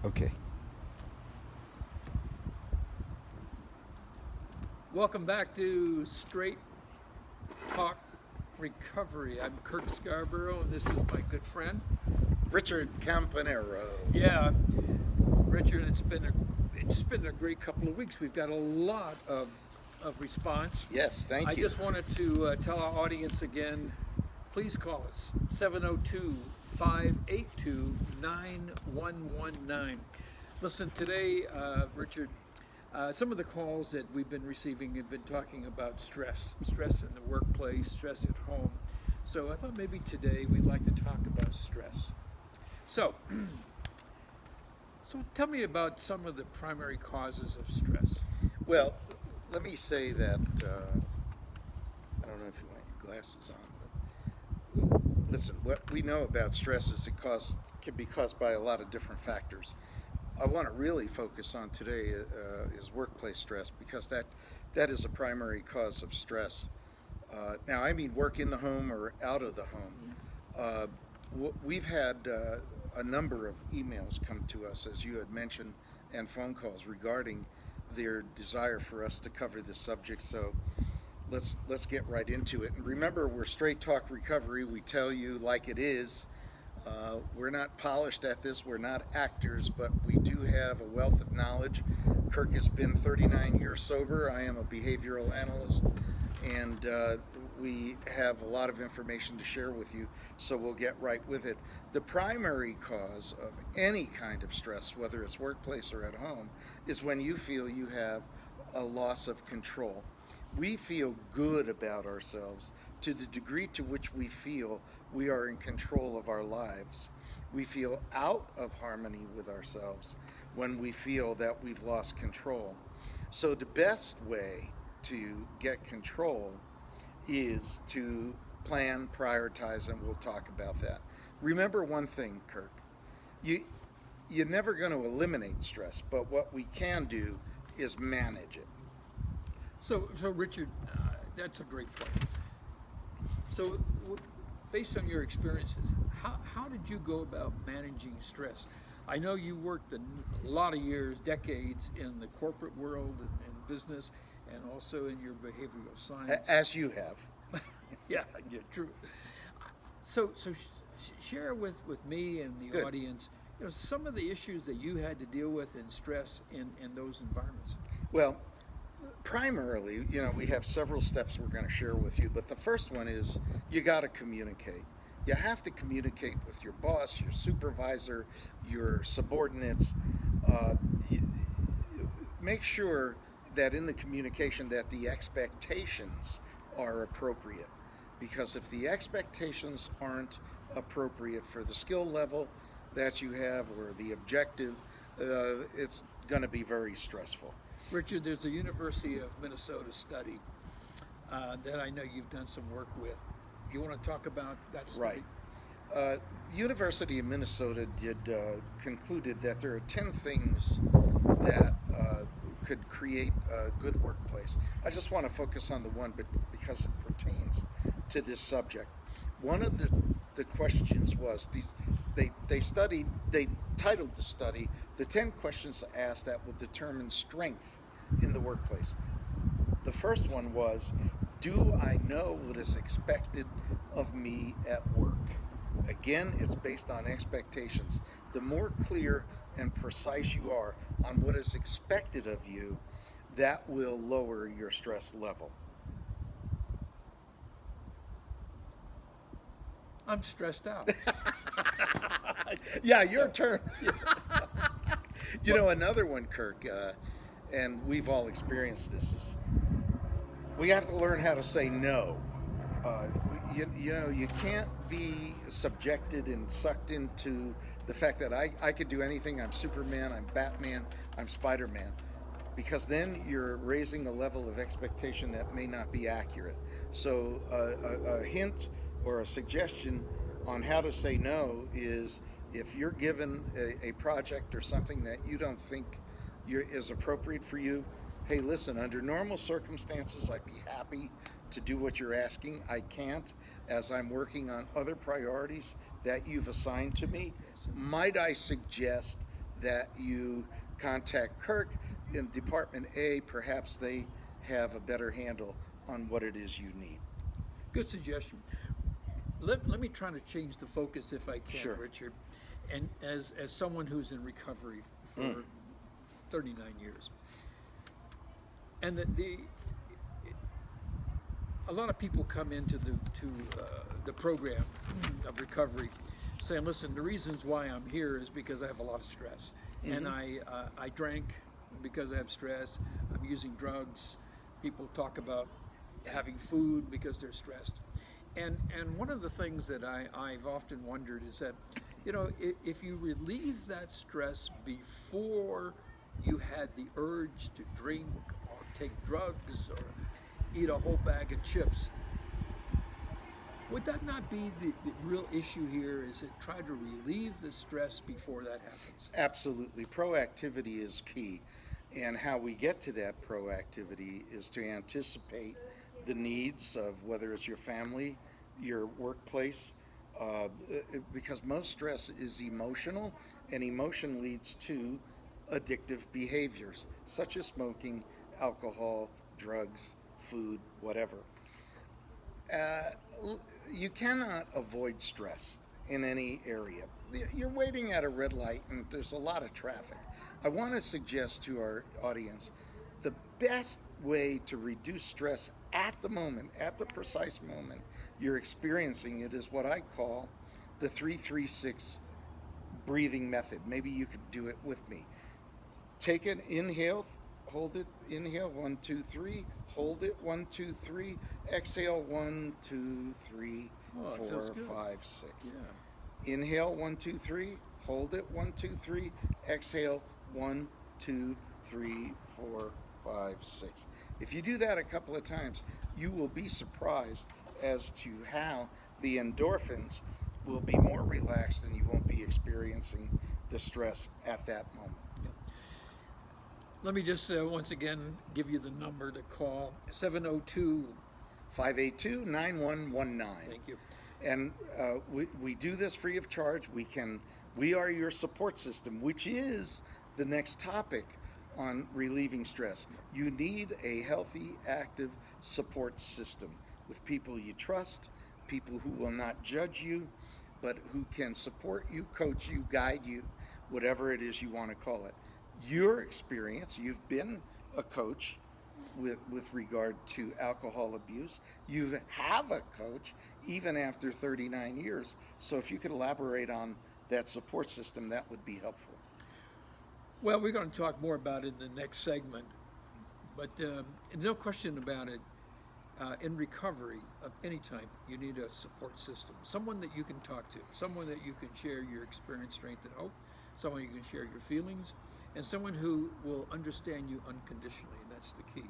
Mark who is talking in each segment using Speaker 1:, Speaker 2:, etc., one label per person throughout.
Speaker 1: Okay.
Speaker 2: Welcome back to Straight Talk Recovery. I'm Kirk Scarborough, and this is my good friend.
Speaker 1: Richard Campanero.
Speaker 2: Yeah, Richard, it's been a great couple of weeks. We've got a lot of response.
Speaker 1: Yes, thank
Speaker 2: I
Speaker 1: you.
Speaker 2: just wanted to tell our audience again, please call us 702-582-9119. Listen, today, Richard, some of the calls that we've been receiving have been talking about stress in the workplace, stress at home. So I thought maybe today we'd like to talk about stress. So, so tell me about some of the primary causes of stress.
Speaker 1: Well, let me say that I don't know if you want your glasses on, but listen, what we know about stress is can be caused by a lot of different factors. I want to really focus on today is workplace stress because that is a primary cause of stress. Now, I mean work in the home or out of the home. We've had a number of emails come to us, as you had mentioned, and phone calls regarding their desire for us to cover this subject. So let's get right into it. And remember, we're Straight Talk Recovery. We tell you like it is. We're not polished at this. We're not actors, but we do have a wealth of knowledge. Kirk has been 39 years sober. I am a behavioral analyst, and we have a lot of information to share with you, so we'll get right with it. The primary cause of any kind of stress, whether it's workplace or at home, is when you feel you have a loss of control. We feel good about ourselves to the degree to which we feel we are in control of our lives. We feel out of harmony with ourselves when we feel that we've lost control. So the best way to get control is to plan, prioritize, and we'll talk about that. Remember one thing, Kirk. You're never going to eliminate stress, but what we can do is manage it.
Speaker 2: So Richard, that's a great point. So, based on your experiences, how did you go about managing stress? I know you worked a lot of years, decades in the corporate world and business, and also in your behavioral science.
Speaker 1: As you have.
Speaker 2: Yeah, true. So share with me and the
Speaker 1: Good.
Speaker 2: audience, some of the issues that you had to deal with in stress in those environments.
Speaker 1: Well, primarily, we have several steps we're going to share with you, but the first one is you got to communicate. You have to communicate with your boss, your supervisor, your subordinates. Make sure that in the communication that the expectations are appropriate, because if the expectations aren't appropriate for the skill level that you have or the objective, it's going to be very stressful.
Speaker 2: Richard, there's a University of Minnesota study that I know you've done some work with. You want to talk about that study?
Speaker 1: Right. University of Minnesota concluded that there are 10 things that could create a good workplace. I just want to focus on the one, but because it pertains to this subject. One of the questions was they titled the study the 10 questions asked that will determine strength in the workplace. The first one was, do I know what is expected of me at work? Again, it's based on expectations. The more clear and precise you are on what is expected of you, that will lower your stress level.
Speaker 2: I'm stressed out.
Speaker 1: Yeah, your turn. Another one, Kirk, and we've all experienced this, is we have to learn how to say no. You can't be subjected and sucked into the fact that I could do anything. I'm Superman, I'm Batman, I'm Spider-Man, because then you're raising a level of expectation that may not be accurate. So a hint or a suggestion on how to say no is, if you're given a project or something that you don't think is appropriate for you, hey, listen, under normal circumstances, I'd be happy to do what you're asking. I can't, as I'm working on other priorities that you've assigned to me. Might I suggest that you contact Kirk in Department A. Perhaps they have a better handle on what it is you need.
Speaker 2: Good suggestion. Let me try to change the focus if I can,
Speaker 1: Sure.
Speaker 2: Richard. And as someone who's in recovery for 39 years, and a lot of people come into the program of recovery saying, listen, the reasons why I'm here is because I have a lot of stress. And I drank because I have stress. I'm using drugs. People talk about having food because they're stressed. And one of the things that I've often wondered is that, you know, if you relieve that stress before you had the urge to drink or take drugs or eat a whole bag of chips, would that not be the real issue here? Is it try to relieve the stress before that happens?
Speaker 1: Absolutely. Proactivity is key. And how we get to that proactivity is to anticipate the needs of whether it's your family, your workplace, because most stress is emotional, and emotion leads to addictive behaviors such as smoking, alcohol, drugs, food, whatever. Uh, you cannot avoid stress in any area. You're waiting at a red light and there's a lot of traffic. I want to suggest to our audience the best way to reduce stress at the moment, at the precise moment you're experiencing it, is what I call the 3-3-6 breathing method. Maybe you could do it with me. Take an inhale, hold it, inhale 1, 2, 3, hold it 1, 2, 3, exhale 1, 2, 3,
Speaker 2: Oh, it feels
Speaker 1: 4,
Speaker 2: good.
Speaker 1: 5, 6.
Speaker 2: Yeah.
Speaker 1: Inhale 1, 2, 3, hold it 1, 2, 3, exhale 1, 2, 3, 4, 5, 6. If you do that a couple of times, you will be surprised as to how the endorphins will be more relaxed and you won't be experiencing the stress at that moment.
Speaker 2: Let me just once again give you the number to call, 702.
Speaker 1: 582-9119.
Speaker 2: Thank you.
Speaker 1: And we do this free of charge. We are your support system, which is the next topic on relieving stress. You need a healthy, active support system with people you trust, people who will not judge you, but who can support you, coach you, guide you, whatever it is you want to call it. Your experience, you've been a coach with regard to alcohol abuse. You have a coach even after 39 years. So if you could elaborate on that support system, that would be helpful.
Speaker 2: Well, we're going to talk more about it in the next segment, but no question about it. In recovery of any type, you need a support system, someone that you can talk to, someone that you can share your experience, strength, and hope, someone you can share your feelings, and someone who will understand you unconditionally, and that's the key.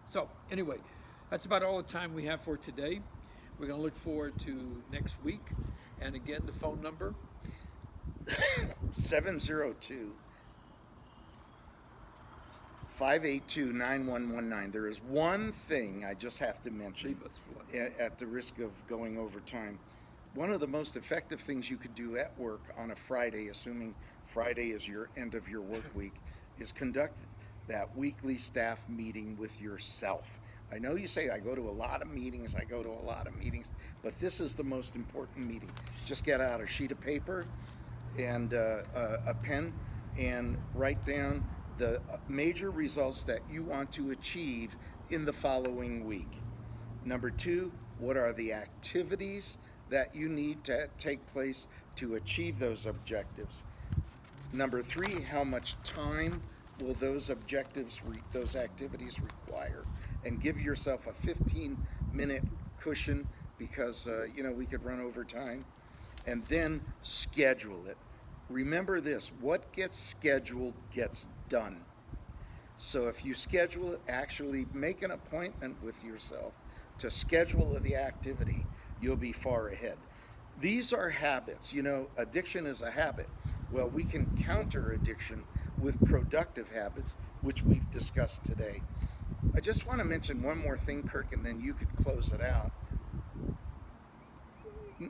Speaker 2: So anyway, that's about all the time we have for today. We're going to look forward to next week, and again, the phone number
Speaker 1: 702 582-9119. There is one thing I just have to mention
Speaker 2: Leave us one.
Speaker 1: at the risk of going over time. One of the most effective things you could do at work on a Friday, assuming Friday is your end of your work week, is conduct that weekly staff meeting with yourself. I know you say, I go to a lot of meetings, but this is the most important meeting. Just get out a sheet of paper and a pen and write down the major results that you want to achieve in the following week. Number 2, what are the activities that you need to take place to achieve those objectives? Number 3, how much time will those those activities require? And give yourself a 15-minute cushion because we could run over time. And then schedule it. Remember this, what gets scheduled gets done. So if you schedule it, actually make an appointment with yourself to schedule the activity, you'll be far ahead. These are habits. Addiction is a habit. Well, we can counter addiction with productive habits, which we've discussed today. I just want to mention one more thing, Kirk, and then you could close it out.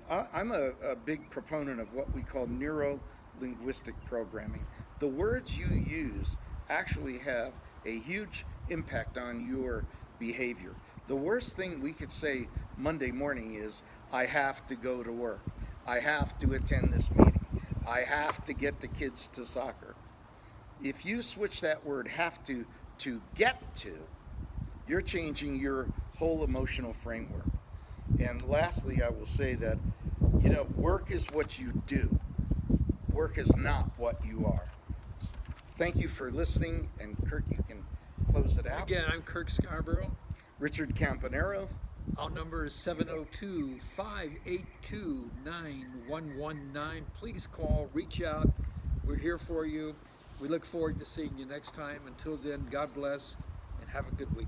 Speaker 1: I'm a big proponent of what we call neuro-linguistic programming. The words you use actually have a huge impact on your behavior. The worst thing we could say Monday morning is, I have to go to work. I have to attend this meeting. I have to get the kids to soccer. If you switch that word have to get to, you're changing your whole emotional framework. And lastly, I will say that, work is what you do. Work is not what you are. Thank you for listening, and Kirk, you can close it out.
Speaker 2: Again, I'm Kirk Scarborough.
Speaker 1: Richard Campanero.
Speaker 2: Our number is 702-582-9119. Please call, reach out. We're here for you. We look forward to seeing you next time. Until then, God bless and have a good week.